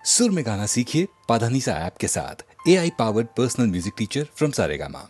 सुर में गाना सीखिए पाधानीसा ऐप के साथ। AI powered personal music teacher from Saregama.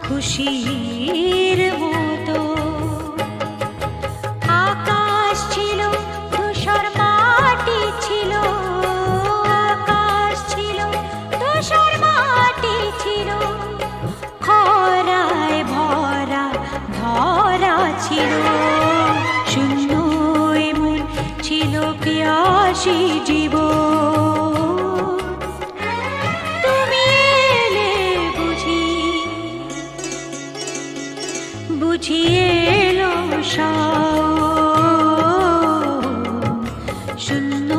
খুশির মতো আকাশ ছিল, ধূসর মাটি ছিল, আকাশ ছিল, ধূসর মাটি ছিল, খরায় ভরা ধরা ছিল, শূন্য এমন ছিল পিয়াসী জীবন। বুঝিয়ে এলো শূন্য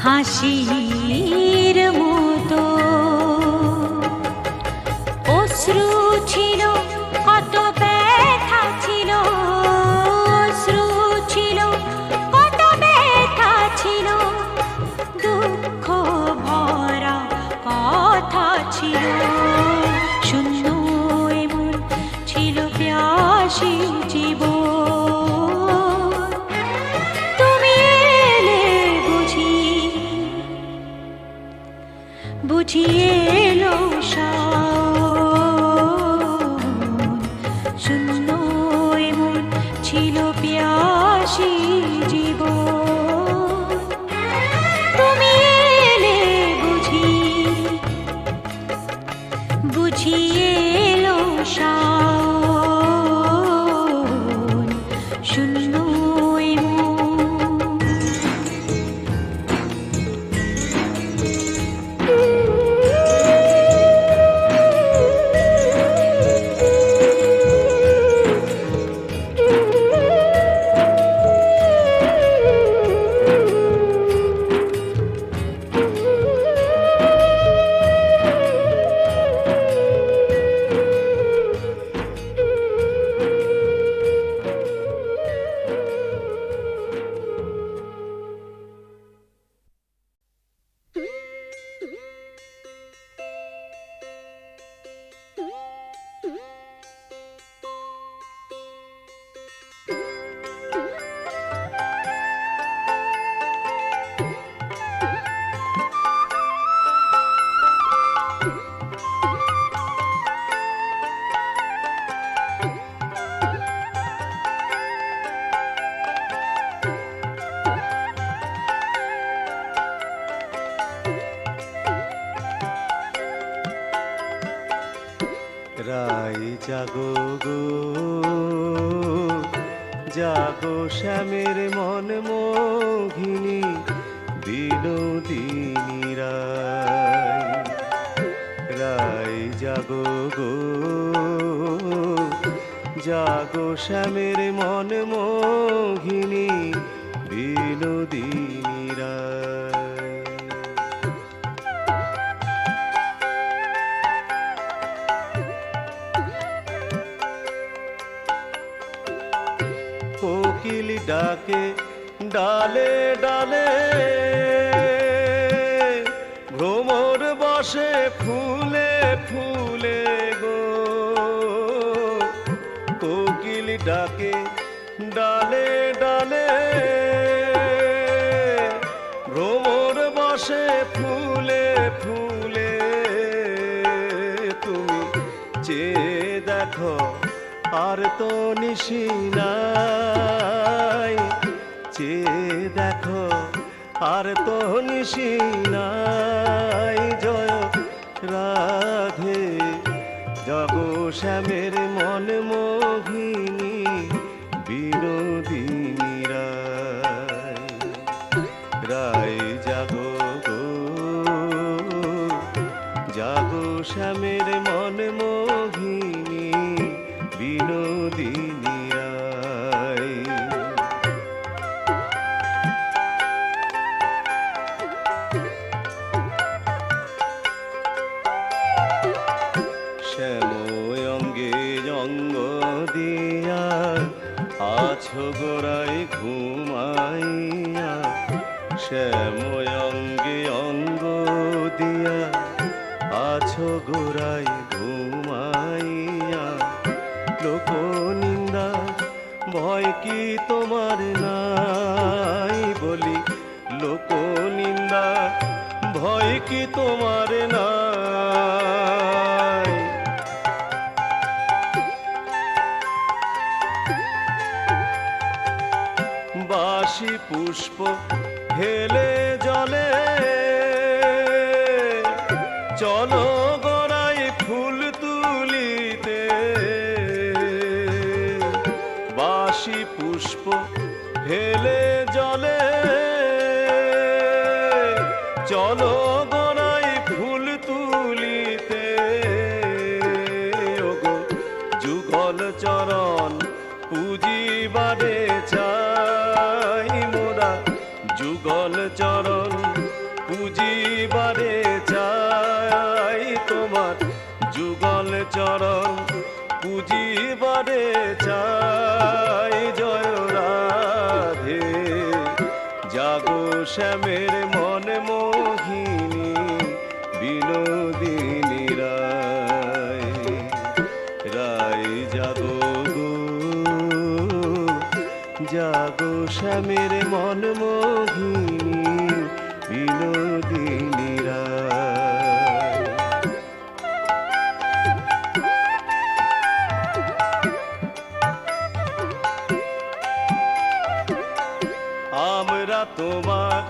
হাসির মতো অশ্রু ছিল, কত ব্যথা ছিল, অশ্রু ছিল, কত ব্যথা ছিল, দুঃখ ভরা কথা ছিল, শূন্য এমন ছিল প্যাসী জীবন। ভালোবাসি জীবন তুমি এলে বুঝি বুঝিয়ে এলো শাওন শূন্য এ মন। রাই জাগো গো জাগো শ্যামের মন মোহিনী বিনোদিনী রাই রাই জাগো গো জাগো শ্যামের মন মোহিনী বিনোদিনী রাই কোকিল ডাকে ডালে ডালে ভ্রমর বসে ফুলে ফুলে গো কোকিল ডাকে ডালে ডালে ভ্রমর বসে ফুলে ফুলে তুমি চেয়ে দেখো আর তো নিশি নাই চেয়ে দেখো আর তো নিশি নাই জয় রাধে জগো শ্যামের মন মোহিনী বিনোদিনী রাই রাই জাগো গো জাগো শ্যামের মন মোহিনী বিনোদিনী রাই শ্যাময়ঙ্গে অঙ্গ দিয়া আছো গোড়ায় ঘুমাইয়া শ্যাময়ঙ্গে অঙ্গ দিয়া আছো গোড়ায় ঘুমাইয়া লোক নিন্দা ভয় কি তোমার নাই বলি লোক নিন্দা ভয় কি তোমার নাই বাসি পুষ্প হেলে জলে চলো গোড়ায় ফুল তুলিতে বাসি পুষ্প হেলে জলে চলো গোড়ায় ফুল তুলিতে ওগো যুগল চরণ পুজিবারে চাই মোরা যুগল চরণ পুজিবারে চাই তোমার যুগল চরণ পুজিবারে চাই জয় রাধে জাগো শ্যামের মন মোহিনী বিনোদিনী রাই রাই জাগো গো জাগো শ্যামের মন মোহিনী বিনোদিনী রাই আমরা তোমার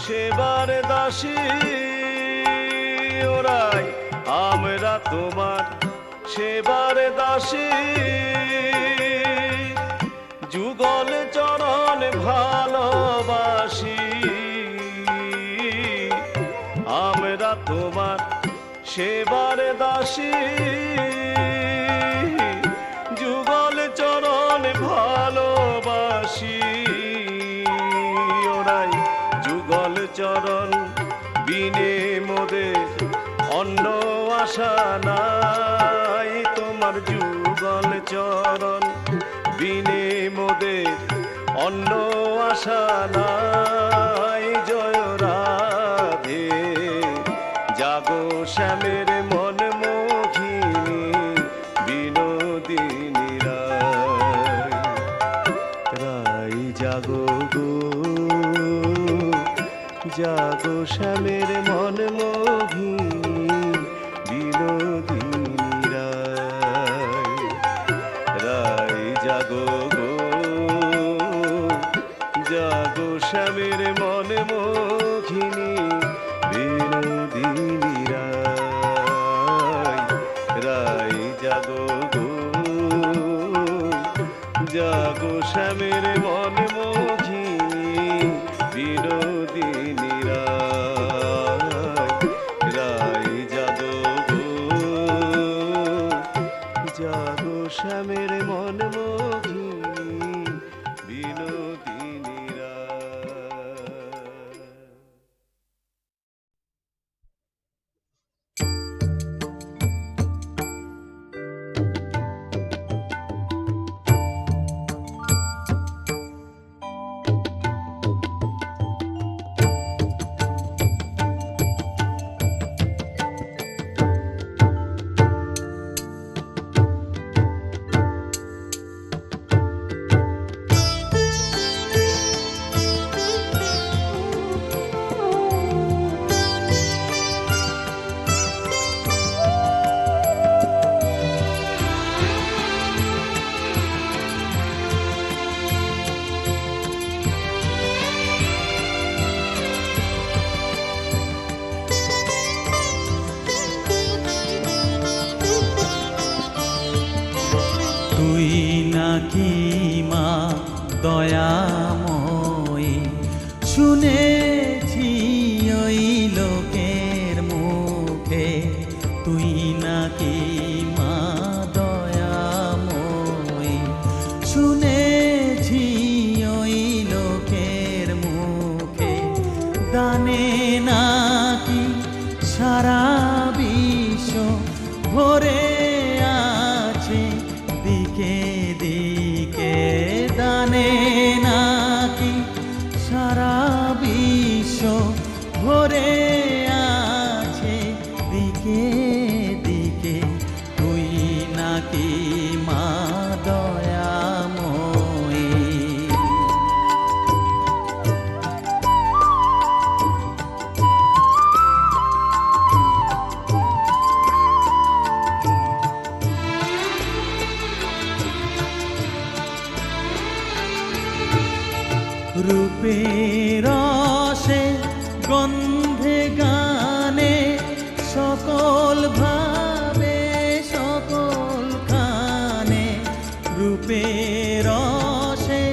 সেবার দাসী ওরাই আমরা তোমার সেবার দাসী যুগল চরণ ভালোবাসি আমরা তোমার সেবার দাসী যুগল চরণ ভালোবাসি ওরাই যুগল চরণ বিনে মোদের অন্য আশা নাই তোমার যুগল চরণ বিনে মোদের অন্য আশা নাই জয় রাধে জাগো শ্যামের মন মোহিনী বিনোদিনী রায় রায় জাগো গো জাগো শ্যামের মন মোহিনী বিনোদিনী রায় রায় জাগো গো জাগো শ্যামের মন মোহিনী বিনোদিনী রায় রায় জাগো গো জাগো শ্যামের মন মোহিনী বিনোদিনী রায় রায় জাগো গো জাগো শ্যামের মন মোহিনী বিনোদিনী রায়। তুই নাকি মা দয়াময়ী শুনেছি ওই লোকের মুখে তুই নাকি মা দয়াময়ী শুনেছি ওই লোকের মুখে দানে নাকি সারা বিশ্ব ভরে আছে দিকে দিকে দানে নাকি সারা বিশ্ব ভরে আছে দিকে দিকে তুই নাকি মা দয়াময়ী রূপের রসে গন্ধে গানে সকল ভাবে সকল খানে রূপের রসে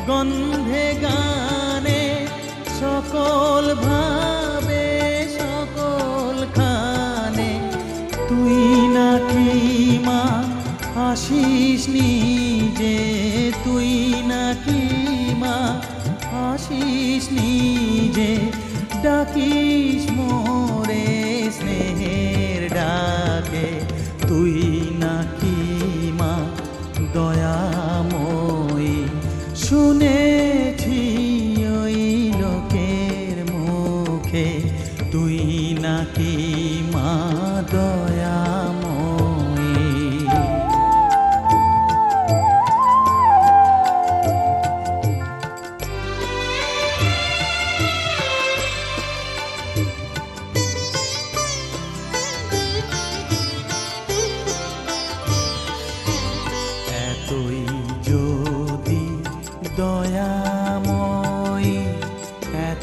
গন্ধে গানে সকল ভাবে সকল খানে তুই নাকি মা আসিস নিজে তুই নাকি মা আসিস নিজে ডাকিস মোরে স্নেহের ডাকে তুই নাকি মা দয়াময়ী শুনেছি ওই লোকের মুখে তুই নাকি মা দয়াময়ী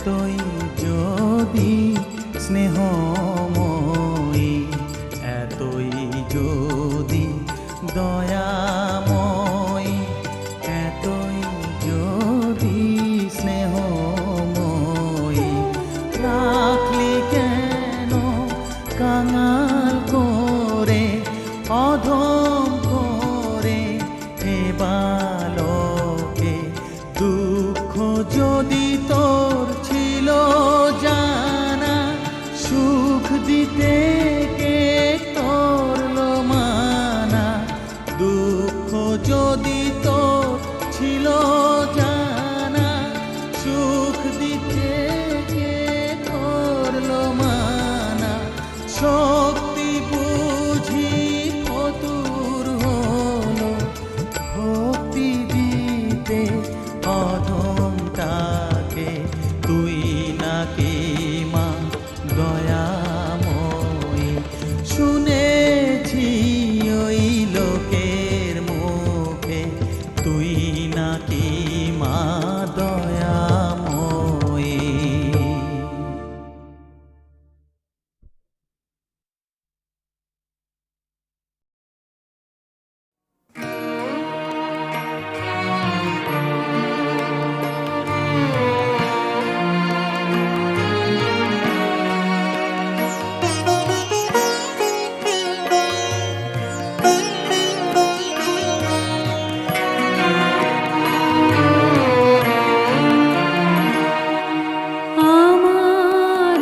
এতই যদি স্নেহময়ী, এতই যদি দয়াময়ী, এতই যদি স্নেহময়ী, রাখলি কেন কাঙাল করে, অধম করে এ বালকে? দুঃখ যদি তোর ছিল জানা, সুখ দিতে কে করলো মানা? দুঃখ যদি তোর ছিল জানা, সুখ দিতে কে করলো মানা? শক্তি বুঝি ফতুর হলো ভক্তি দিতে অধমটাকে। তুই নাকি মা দয়াময়ী, শুনেছি ওই লোকের মুখে, তুই নাকি মা দয়াময়ী। আমার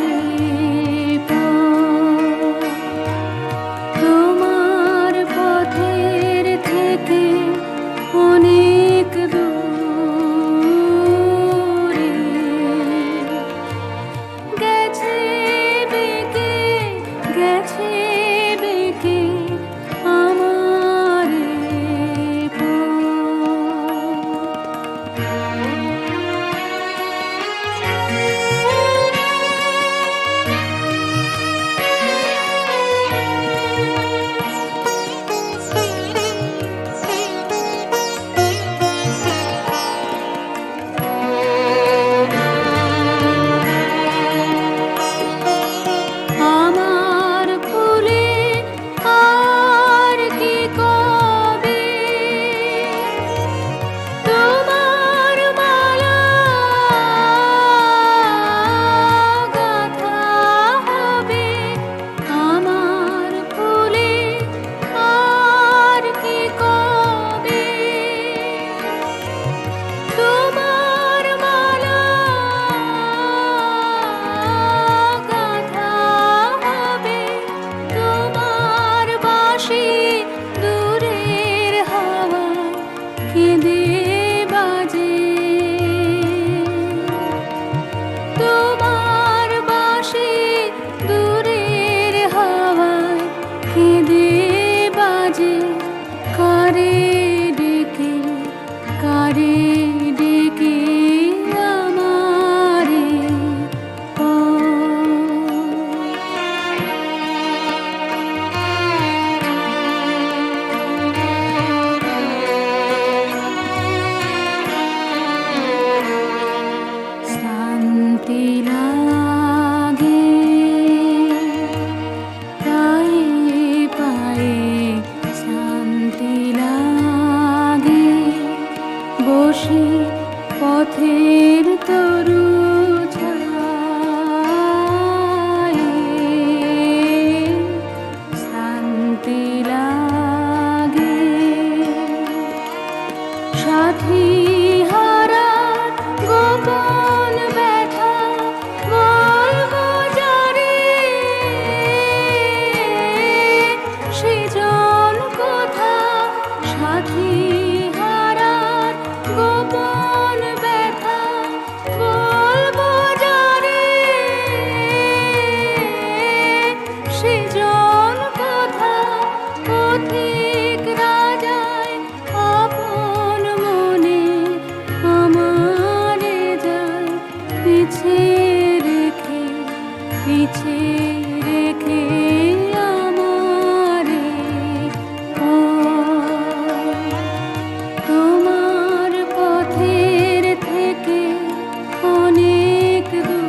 তোমার পথের থেকে অনেক দূরে গেছে বেঁকে, গেছে বেঁকে আমার আমার ফুলে আর কি কবে, তোমার মালা গাঁথা হবে। আমার ফুলে আর কি কবে, তোমার মালা গাঁথা হবে। তোমার বাঁশি দূরের হাওয়ায় কেঁদে বাজে, তোমার বাঁশি দূরের হাওয়ায় কেঁদে বাজে। কারে ডেকে, কারে ডেকে আমারে শান্তি লাগে পায়ে পায়ে, শান্তি লাগে বসে পথের তরু ছায়ে। শান্তি লাগে সাথী হারা গোপন ব্যথা বলবো যারে, সেজন কোথা? সাথী হারার গোপন ব্যথা বলবো যারে, সেজন কোথা? পথিক রাজায় আপন মনে আমারে যায় পিছে রেখে, পিছে রেখে আমারে তোমার পথের থেকে অনেক দূরে।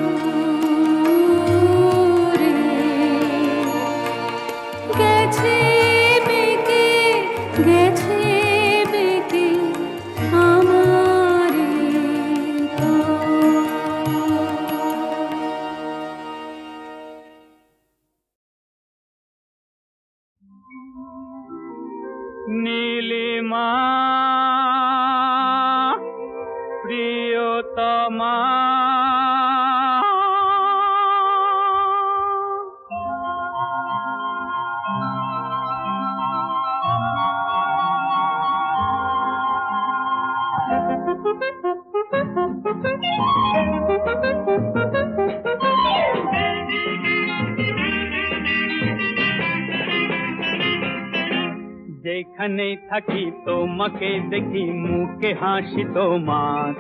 যেখানে থাকি তোমাকে দেখি মুখে হাসি তোমার,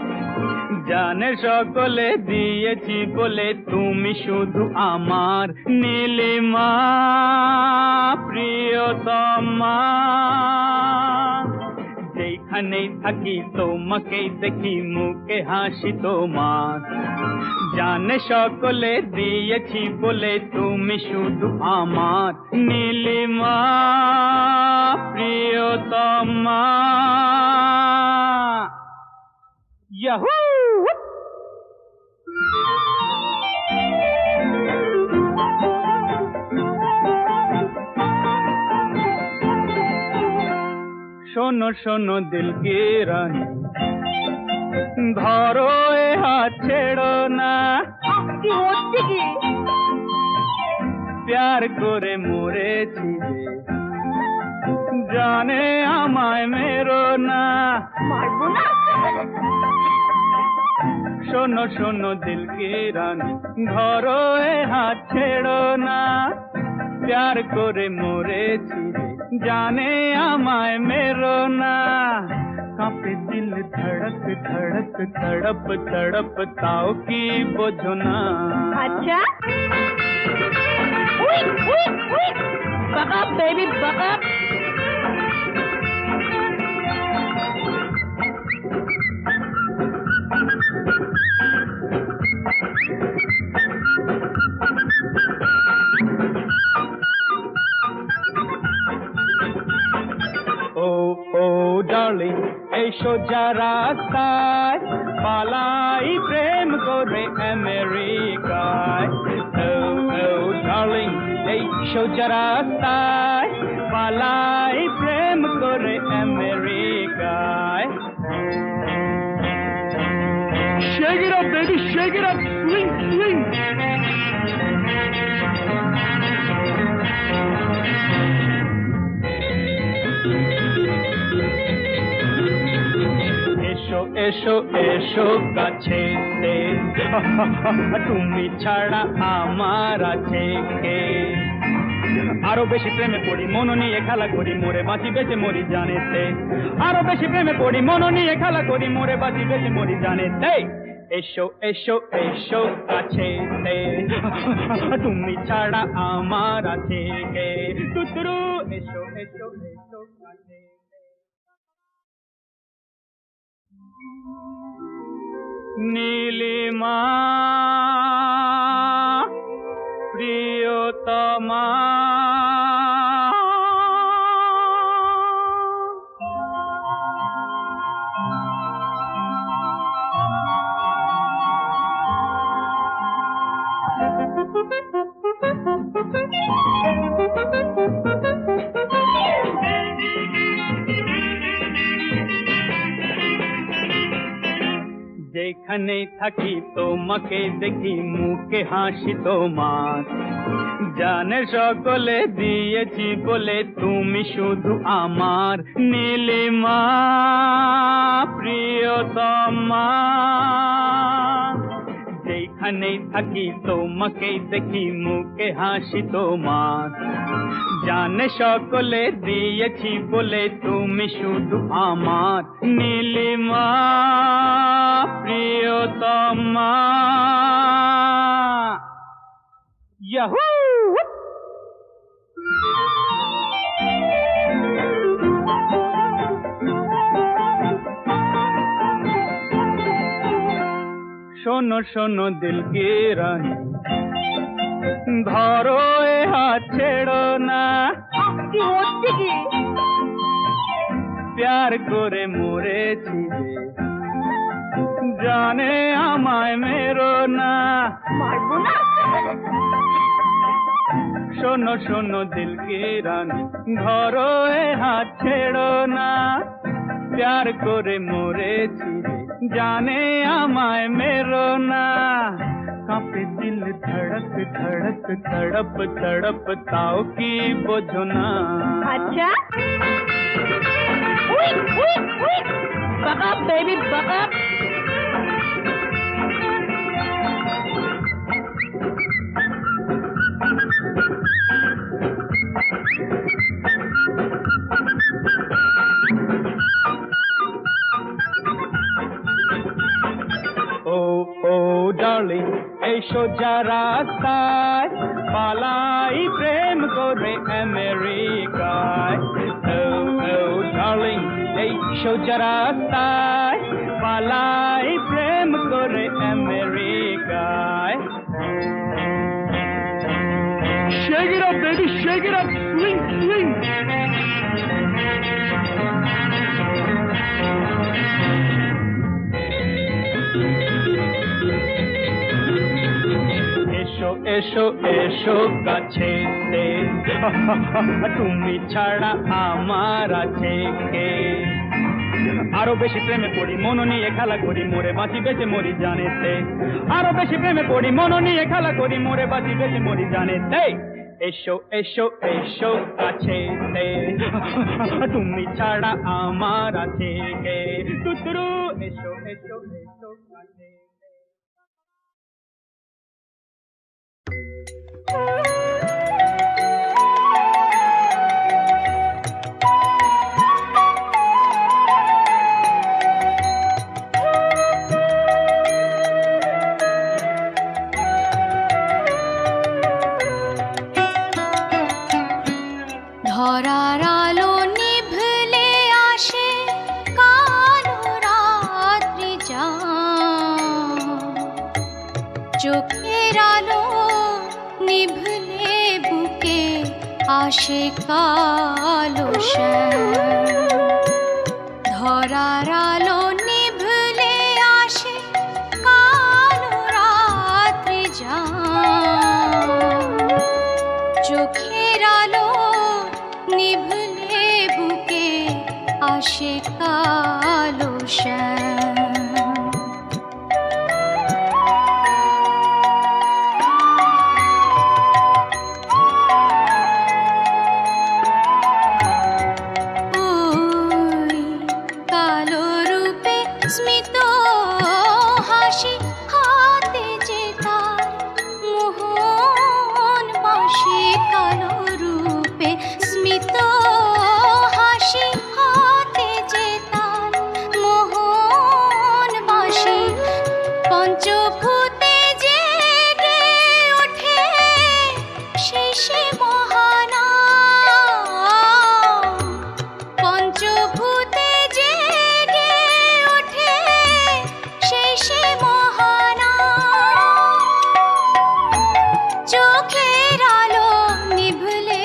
জানে সকলে দিয়েছি বলে তুমি শুধু আমার নীলিমা প্রিয়তমা। যেখানে থাকি তোমাকে দেখি মুখে হাসি তোমার, জানে সকলে দিয়েছি বলে তুমি শুধু আমার নীলিমা প্রিয়তমা। ইয়াহু! শোনো শোনো দিল কি রানী, ধরো এ হাত ছেড়ো না। কি হচ্ছে কি? প্যার করে মরেছি যে, জানে আমায় মেরো না। মারবো না। শোনো শোনো দিল কি রানী, ধরো এ হাত ছেড়ো না। প্যার করে মরেছি রে, জানে আমায় মেরো না। কাঁপে দিল ধড়ক ধড়ক তড়প তড়প, তাও কি বোঝো না। আচ্ছা, we we we, back up baby, back up. Darling এই সোজা রাস্তায় পালাই প্রেম করে আমেরিকায়। ও ডার্লিং এই সোজা রাস্তায় পালাই প্রেম করে আমেরিকায়। Shake it up baby, shake it up, swing swing. এসো এসো এসো কাছে, তুমি ছাড়া আমার আছে কে। আরো বেশি প্রেমে পড়ি মন নিয়ে খেলা করি, মোরে বাঁচি বেঁচে মরি জানেতে। আরো বেশি প্রেমে পড়ি মন নিয়ে খেলা করি, মোরে বাঁচি বেঁচে মরি জানেতে। এসো এসো এসো কাছে, তুমি ছাড়া আমার আছে কে। তুতুরু এসো এসো এসো কাছে। নীলিমা প্রিয়তমা, যেখানে থাকি তোমাকে দেখি মুখে হাসি তোমার, জানে সকলে দিয়েছি বলে তুমি শুধু আমার নীলিমা প্রিয়তমা। যেখানে থাকি তোমাকে দেখি মুখে হাসি তোমার, জানে সকলে দিয়েছি বলে তুমি শুধু আমার নীলিমা প্রিয়তমা। ইয়াহু! শোনো শোনো দিল কি রানী, ধরো এ হাত ছেড়ো না। কি হচ্ছে কি? প্যার করে মরেছি যে, জানে আমায় মেরো না। মারবো না। শোনো শোনো দিল কি রানী, ধরো এ হাত ছেড়ো না। প্যার করে মরেছি রে, জানে আমায় মেরো না। কাঁপে দিল ধড়ক ধড়ক তড়প তড়প তাও কি বোঝো না। আচ্ছা buck up baby buck up ও ও ডার্লিং এই সোজা রাস্তায় পালাই প্রেম করে আমেরিকায়। ও ও ডার্লিং এই সোজা রাস্তায় পালাই প্রেম করে আমেরিকায়। Shake it up, baby, shake it up, swing, swing. এসো এসো এসো কাছেতে তুমি ছাড়া আমার আছে কে। আরো বেশি প্রেমে পড়ি মন নিয়ে খেলা করি মোরে বাঁচি বেঁচে মরি জানেতে। আরো বেশি প্রেমে পড়ি মন নিয়ে খেলা করি মোরে বাঁচি বেঁচে মরি জানেতে। এসো এসো এসো কাছেতে তুমি ছাড়া আমার আছে কে। তুতুরু এসো এসো এসো কাছে। ধরার আলো নিভলে আসে কালো রাত্রি যায়, চোখের আলো নিভলে বুকে আসে কালো শ্যাম। ধরার আলো নিভলে আসে কালো রাত্রি যায়, চোখের আলো নিভলে বুকে আসে কালো শ্যাম। ওই কালো রূপে স্মিত হাসি হাতে যে তার মোহন বাসি। কালো রূপে স্মিত হাসি হাতে যে তার মোহন বাসি। পঞ্চভূতে জেগে ওঠে সেই সে মহানা, পঞ্চভূতে জেগে ওঠে সেই সে মহানা। চোখের আলো নিভলে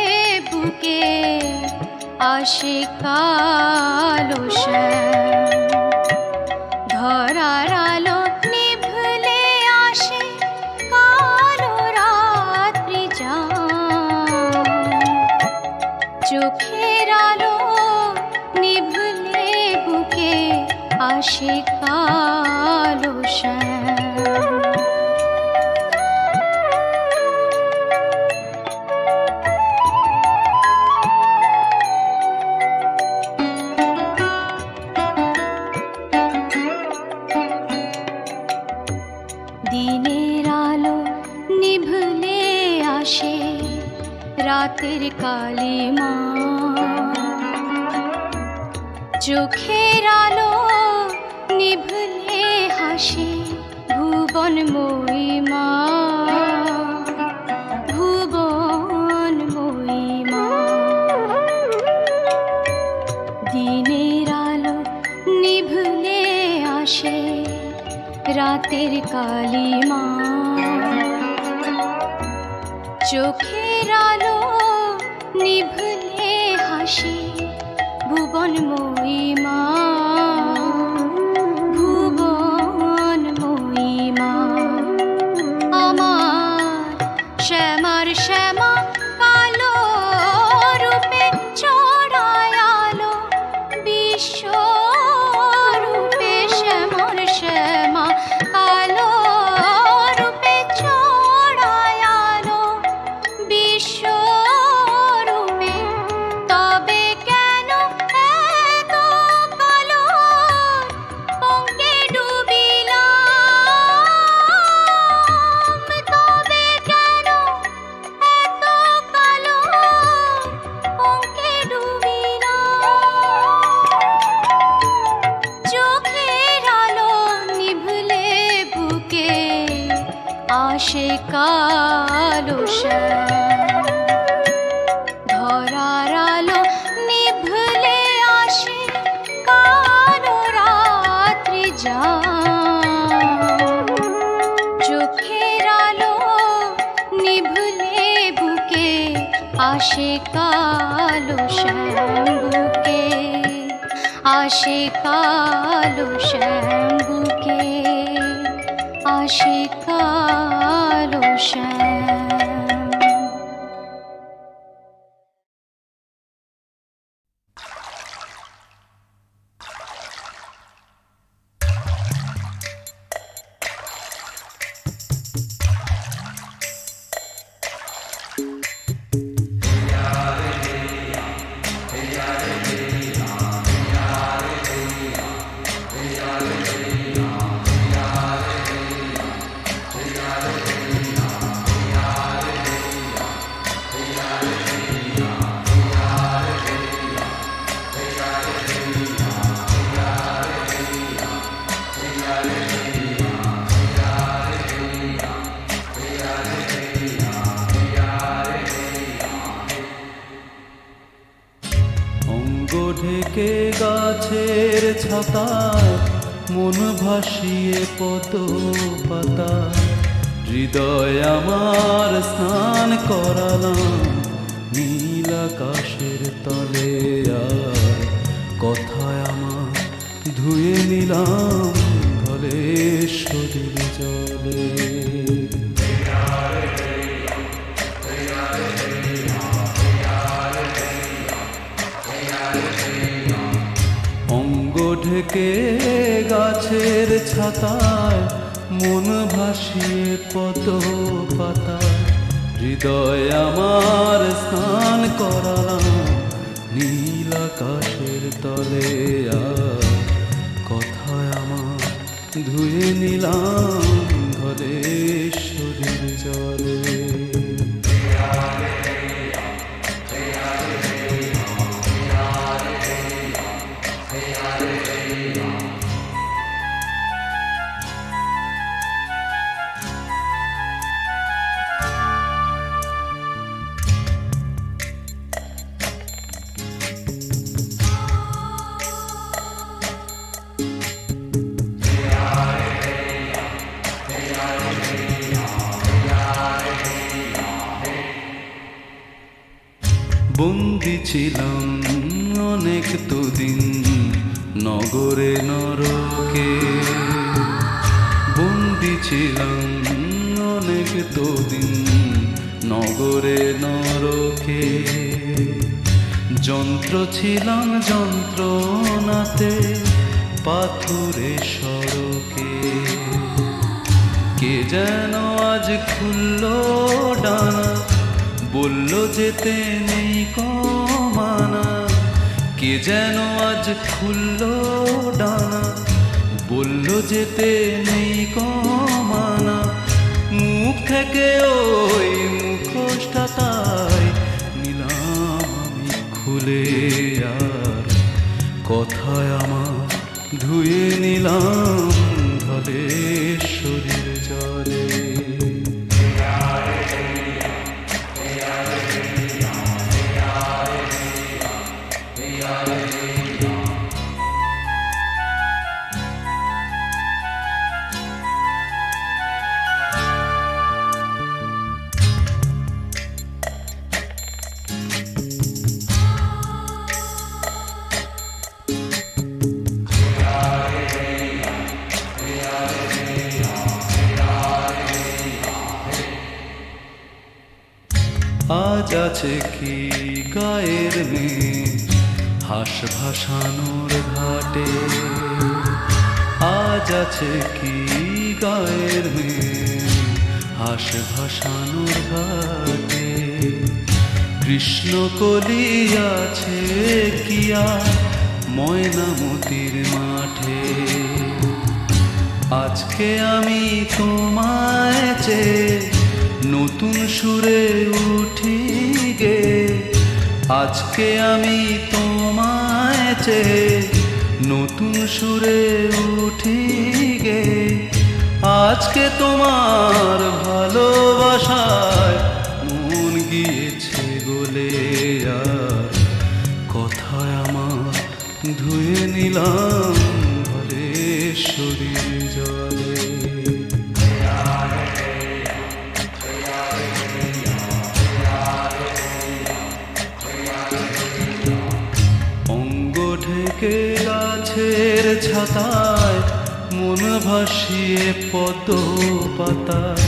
বুকে আসে কালো শ্যাম। ধরার আলো নিভলে আসে কালো রাত্রি যায়, চোখের আলো নিভলে বুকে আসে কালো শ্যাম। দিনের আলো নিভলে আসে রাতের কালিমা, চোখের আলো নিভলে হাসে ভুবন মহিমা, ভুবন মহিমা। দিনের আলো নিভলে আসে রাতের কালিমা, চোখের আলো নিভলে হাসে ভুবন মহিমা, ভুবন মহিমা। আমার শ্যামার শ্যামা কালো রূপে ছড়ায় আলো বিশ্ব রূপে। শ্যামার আসে কালো শ্যাম ধরার আলো নিভলে আসে কালো রাত্রি যাম চোখের আলো নিভলে বুকে আসে কালো শ্যাম বুকে আসে কালো শ্যাম বুকে আসে কালো শ্যাম। অঙ্গ ঢেকে গাছের ছাতায় মন ভাসিয়ে কত পাতা হৃদয় আমার স্নান করালাম নীল আকাশের তলে আর কথায় আমার ধুয়ে নিলাম ধলে শরীর জলে অঙ্গ ঢেকে গাছের ছাতায় মন ভাসিয়ে পদ পাতা হৃদয় আমার স্নান করালাম নীল আকাশের তলে আর কথায় আমার ধুয়ে নিলাম ধলে শরীর জলে বন্দি ছিলাম অনেক তো দিন নগরে নরকে বন্দি ছিলাম অনেক তো দিন নগরে নরকে যন্ত্র ছিলাম যন্ত্রণাতে পাথুরে সড়কে কে যেন আজ খুলল ডানা বলল যেতে নেই কমানা কে যেন আজ খুলল ডানা বলল যেতে নেই কমানা মুখ থেকে ওই মুখোশটা তাই নিলাম আমি খুলে আর কথায় আমার ধুয়ে নিলাম ধলে শরীর জলে আজ আছে কি গায়ের মেয়ে হাস ভাসানোর ঘাটে আজ আছে কি গায়ের মেয়ে হাস ভাসানোর ঘাটে কৃষ্ণ কলি আছে কিয়া ময়নামতির মাঠে আজকে আমি তোমায় চেয়ে নতুন সুরে উঠি গে আজকে আমি তোমায় চেয়ে নতুন সুরে উঠি গে আজকে তোমার ভালোবাসায় মন গিয়েছে গলে, আর কথায় আমার ধুয়ে নিলাম ধলেশ্বরীর জলে। অঙ্গ ঢেকে গাছের ছাতায় মন ভাসিয়ে পদ্ম পাতায়,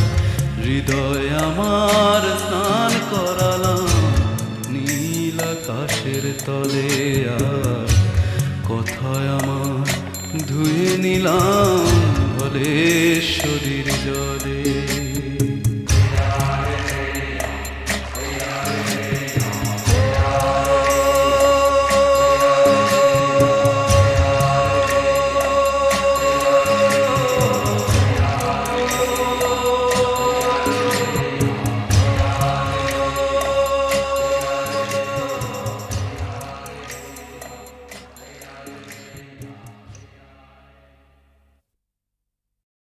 হৃদয় আমার স্নান করালাম নীল আকাশের তলে, আর কথায় আমার ধুয়ে নিলাম ধলেশ্বরীর জলে।